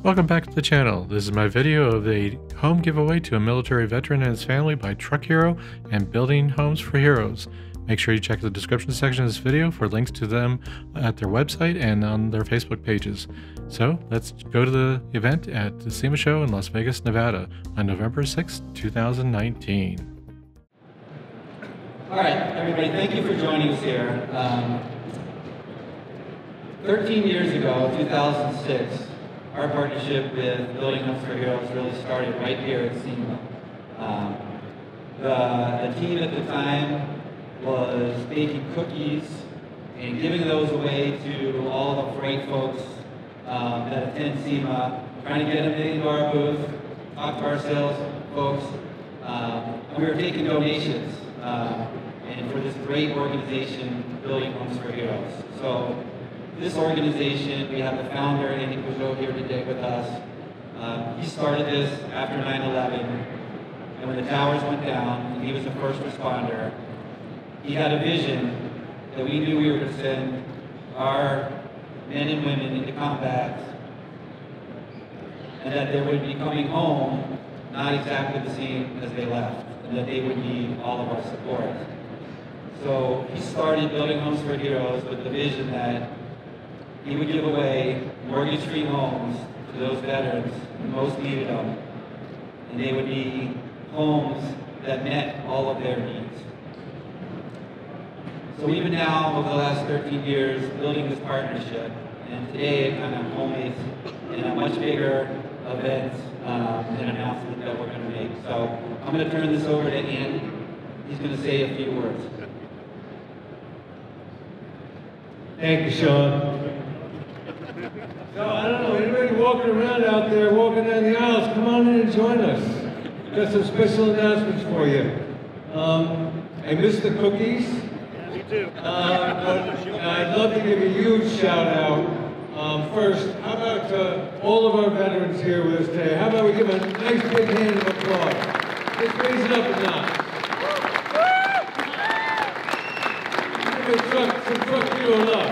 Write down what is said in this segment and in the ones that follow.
Welcome back to the channel. This is my video of a home giveaway to a military veteran and his family by Truck Hero and Building Homes for Heroes. Make sure you check the description section of this video for links to them at their website and on their Facebook pages. So let's go to the event at the SEMA show in Las Vegas, Nevada on November 6, 2019. All right, everybody, thank you for joining us here. 13 years ago, 2006, our partnership with Building Homes for Heroes really started right here at SEMA. The team at the time was baking cookies and giving those away to all the freight folks that attend SEMA, trying to get them into our booth, talk to our sales folks. And we were taking donations and for this great organization, Building Homes for Heroes. So this organization, we have the founder, Andy Peugeot, here today with us. He started this after 9/11, and when the towers went down, and he was the first responder, he had a vision that we knew we were going to send our men and women into combat, and that they would be coming home not exactly the same as they left, and that they would need all of our support. So he started Building Homes for Heroes with the vision that he would give away mortgage-free homes to those veterans who most needed them, and they would be homes that met all of their needs. So we've been now, over the last 13 years, building this partnership, and today it kind of culminates in a much bigger event and announcement that we're going to make. So I'm going to turn this over to Andy. He's going to say a few words. Thank you, Sean. So, I don't know, anybody walking around out there, walking down the aisles, come on in and join us. Got some special announcements for you. I missed the cookies. Yeah, me too. But I'd love to give a huge shout out. First, how about all of our veterans here with us today? How about we give a nice big hand of applause? Let's raise it up a notch. Give some Truck Hero love.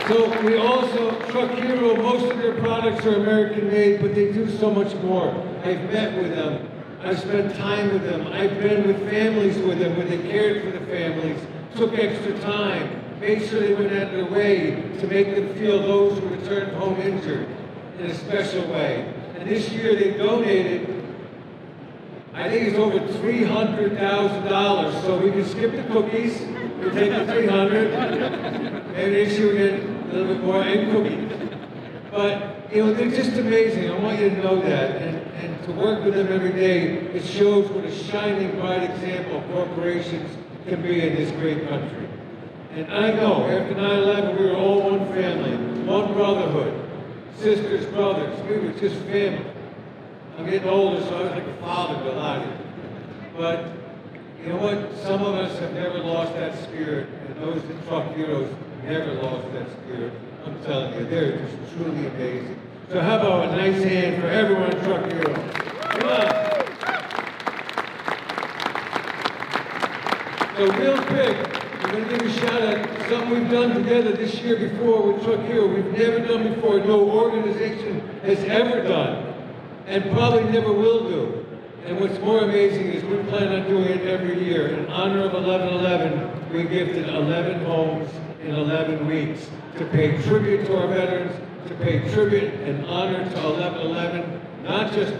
So we also, Truck Hero, most of their products are American made, but they do so much more. I've met with them, I've spent time with them, I've been with families with them, where they cared for the families, took extra time, made sure they went out of their way to make them feel those who returned home injured in a special way. And this year they donated, I think it's over $300,000, so we can skip the cookies, we'll take the 300, and issue again a little bit more, and cookies. But, you know, they're just amazing. I want you to know that. And to work with them every day, it shows what a shining, bright example corporations can be in this great country. And I know, after 9/11, we were all one family, one brotherhood, sisters, brothers. We were just family. I'm getting older, so I was like a father to a lot of you. But, you know what? Some of us have never lost that spirit, and those that Truck Heroes never lost that spirit. I'm telling you, they're just truly amazing. So how about a nice hand for everyone at Truck Heroes? Come on. So real quick, I'm going to give a shout out to something we've done together this year before with Truck Hero. We've never done before, no organization has ever done, and probably never will do. And what's more amazing is we plan on doing it every year. In honor of 11/11, we gifted 11 homes in 11 weeks to pay tribute to our veterans, to pay tribute and honor to 11/11, not just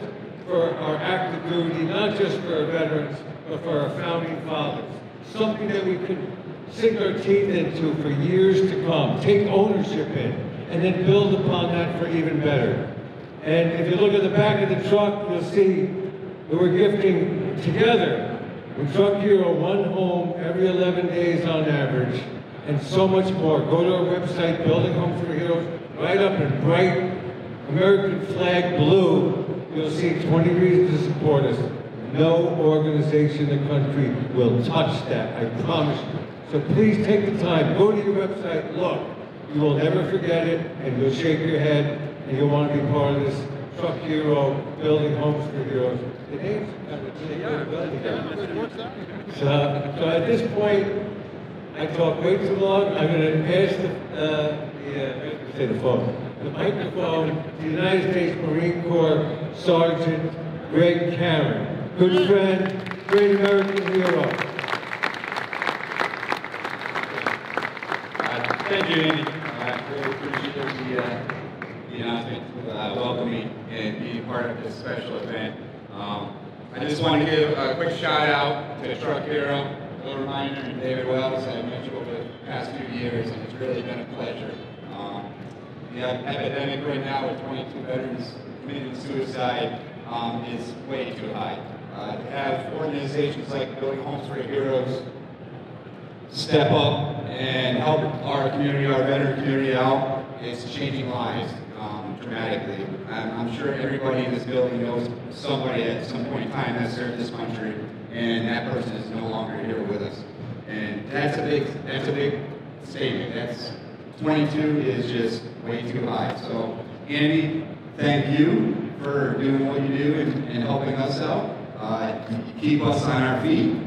for our active duty, not just for our veterans, but for our founding fathers. Something that we could sink our teeth into for years to come, take ownership in, and then build upon that for even better. And if you look at the back of the truck, you'll see that we're gifting together with Truck Hero one home every 11 days on average, and so much more. Go to our website, Building Homes for Heroes, right up in bright American flag blue, you'll see 20 reasons to support us. No organization in the country will touch that, I promise you. So please take the time, go to your website, look. You will never forget it, and you'll shake your head, and you'll want to be part of this Truck Hero, Building Homes for Heroes. The name's so at this point, I talked way too long. I'm going to pass the the microphone to the United States Marine Corps Sergeant Greg Cameron, good friend, great American hero. Thank you, Andy. I really appreciate the announcement, welcoming me and being part of this special event. I just want to give a quick shout out to Truck Hero, Bill Reminder, and David Wells. I met you over the past few years, and it's really been a pleasure. The epidemic right now with 22 veterans committing suicide is way too high. To have organizations like Building Homes for Heroes step up and help our community, our veteran community out, it's changing lives dramatically. I'm sure everybody in this building knows somebody at some point in time that served this country, and that person is no longer here with us. And that's a big statement. That's 22 is just way too high. So, Andy, thank you for doing what you do and helping us out. Keep us on our feet.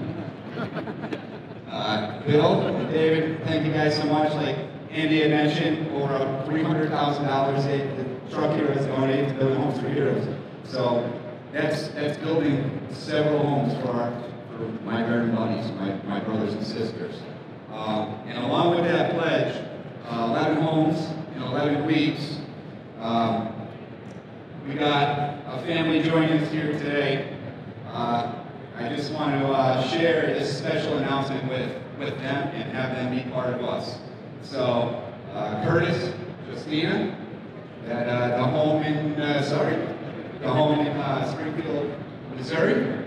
Bill and David, thank you guys so much. Like Andy had mentioned, over $300,000 the Truck Hero has donated to Building Homes for Heroes. So that's building several homes for my veteran buddies, my brothers and sisters. And along with that pledge, 11 homes in 11 weeks. We got a family joining us here today. I just want to share this special announcement with them and have them be part of us. So, Curtis, Justina, the home in Springfield, Missouri.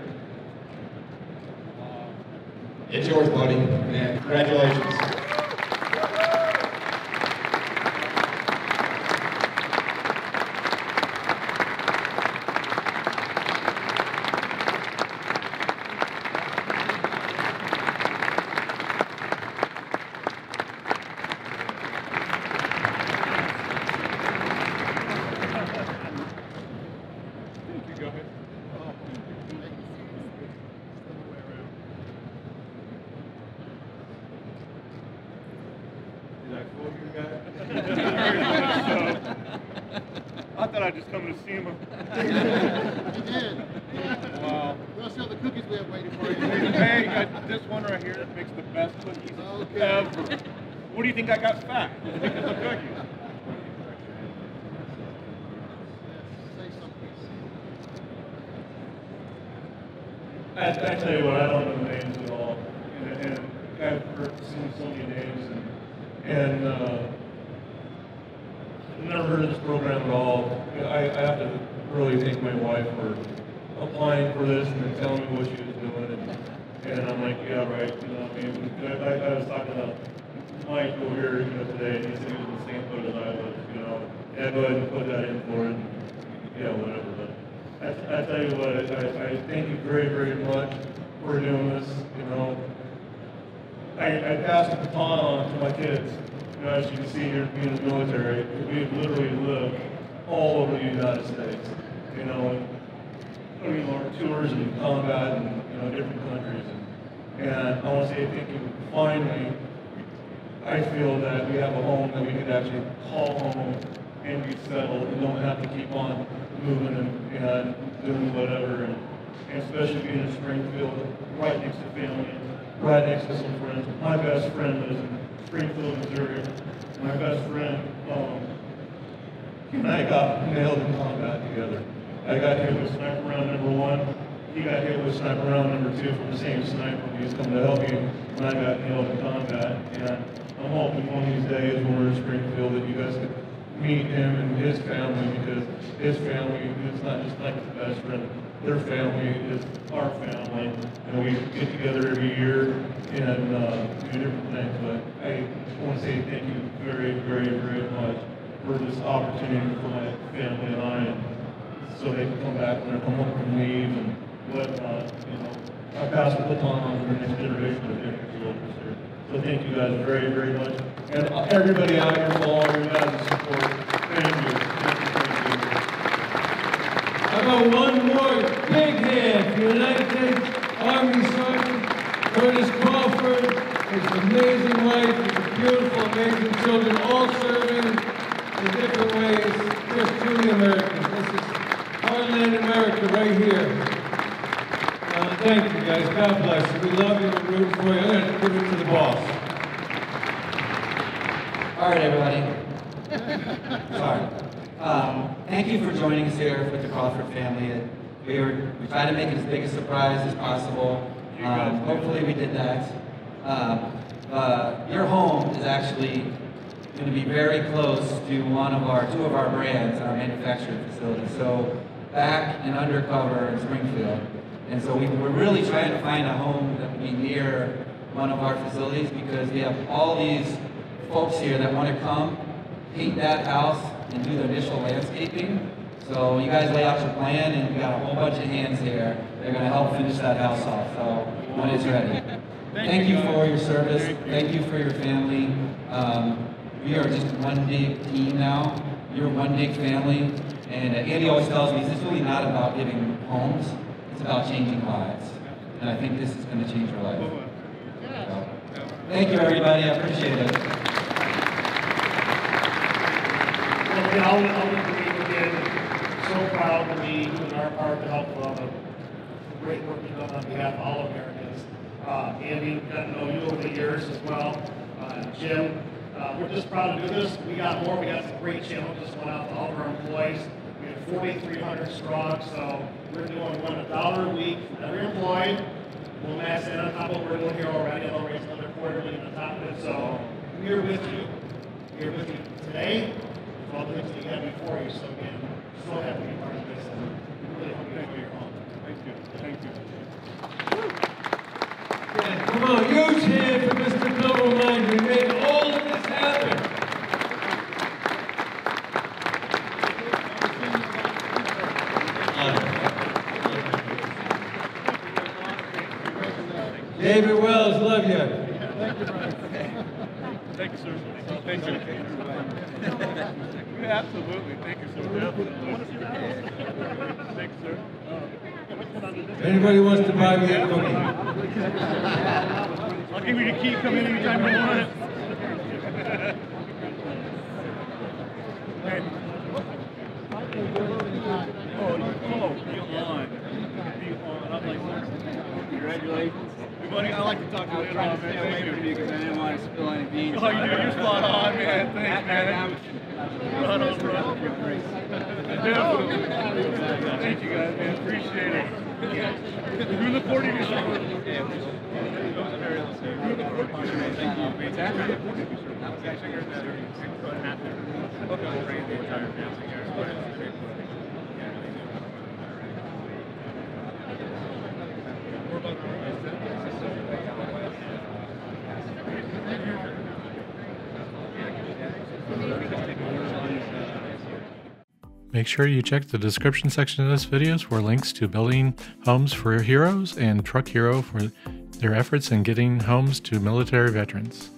It's yours, buddy. Man, congratulations. I thought I'd just come to see him. You did. Wow. We'll show the cookies we have waiting for you. Hey, I got this one right here that makes the best cookies ever. What do you think I got fat? Because of cookies. Say something. I tell you what, I don't know names at all. And I've heard so many names. And I've never heard of this program at all. I have to really thank my wife for applying for this and then telling me what she was doing. And I'm like, yeah, right. You know, I mean, I was talking to Mike over here, today, and he said he was in the same boat as I was, Yeah, go ahead and put that in for it. And, whatever. But I tell you what, I thank you very, very much for doing this. I pass the baton on to my kids. As you can see here, being in the military, we literally live all over the United States. Our tours and combat and different countries. And I want to say thank you. Finally, I feel that we have a home that we can actually call home and be settled and don't have to keep on moving and doing whatever. And especially being in Springfield, right next to family, right next to some friends. My best friend lives in Springfield, Missouri. My best friend, he and I got nailed in combat together. I got hit with sniper round number 1. He got hit with sniper round number 2 from the same sniper. He was coming to help me when I got nailed in combat. And I'm hoping one of these days when we're in Springfield that you guys could meet him and his family, because his family is not just like his best friend. Their family is our family, and we get together every year and do different things. But I want to say thank you very, very, very much for this opportunity for my family and I, so they can come back when they come home from leave and whatnot. I pass the baton on to the next generation of infantry soldiers here. So thank you guys very, very much, and everybody out here for all your guys' support. Thank you. How about one more big hand for United States Army Sergeant Curtis Crawford, his amazing wife, beautiful, amazing children, all serving in different ways, just truly American. This is Heartland America right here. Thank you, guys. God bless you. We love you. We're rooting for you. I'm going to give it to the boss. All right, everybody. Sorry. Thank you for joining us here with the Crawford family. We tried to make it as big a surprise as possible. Hopefully we did that. Your home is actually going to be very close to two of our brands, our manufacturing facilities. So back and undercover in Springfield. And so we're really trying to find a home that will be near one of our facilities because we have all these folks here that want to come, paint that house, and do the initial landscaping. So you guys lay out your plan, and we got a whole bunch of hands here. They're going to help finish that house off. So when it's ready. Thank you for your service. Thank you for your family. We are just one big team now. You're one big family. And Andy always tells me, it's really not about giving homes. It's about changing lives. And I think this is going to change your life. So, thank you, everybody. I appreciate it. Well, again, I'll leave again. So proud to be doing our part to help the great work you've done on behalf of all Americans. Andy, got to know you over the years as well. Jim, we're just proud to do this. We got more. We got some great channels just went out to all of our employees. We have 4,300 strong, so we're doing $1 a week for every employee. We'll match that on top of what we're doing here already. I'll raise another $250,000 on top of it. So we're with you. We're with you today. For all the things that you had before you. So again, so happy to be part of this, and we really hope you enjoy your home. Thank you. Thank you. Yeah, come on, huge hand for Mr. Doublemine. We made all of this happen. David Wells, love you. Thank you, sir. Thank you. Absolutely. Thank you, sir. Thank you, sir. Anybody wants to buy me a cookie? I'll give you the key. Come in anytime you want it. Hey. Be on. I'm like, congratulations. Buddy, I like to talk to you later on, man. Thank you. Because I didn't want to spill any beans. Oh, you do. You're spot on, man. Thanks, man. Right on, bro. Definitely. Thank you, guys, man. Appreciate it. We look forward to your show. Make sure you check the description section of this video for links to Building Homes for Heroes and Truck Hero for their efforts in getting homes to military veterans.